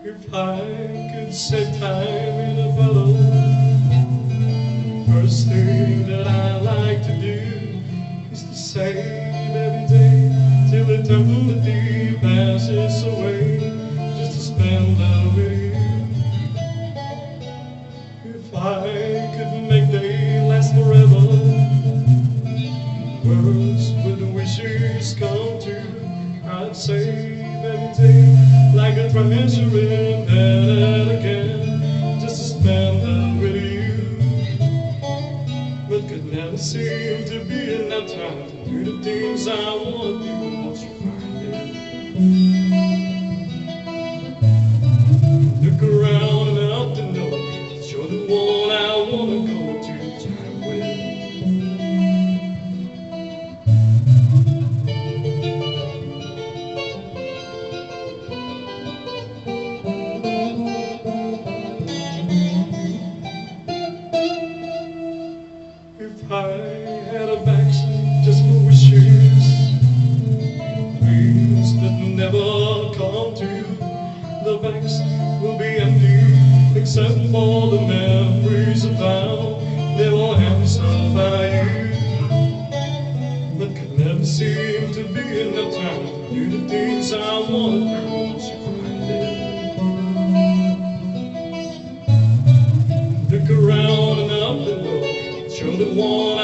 If I could set time in a bottle, first thing that I like to do is to save every day till eternity passes away, just to spend love with you. If I could make day last forever, words with wishes come true, I'd save every day like a treasure in and again, just to spend time with you. But could never seem to be enough time to do the things I want to do once you find it. Look around enough to know that you're the one I want to go to time with. If I had a vaccine just for wishes, dreams that never come true, the vaccine will be empty except for the memories of how they were answered by you. But could never seem to be enough time to do the things I want to do once you find it. Look around and up the road, you're the one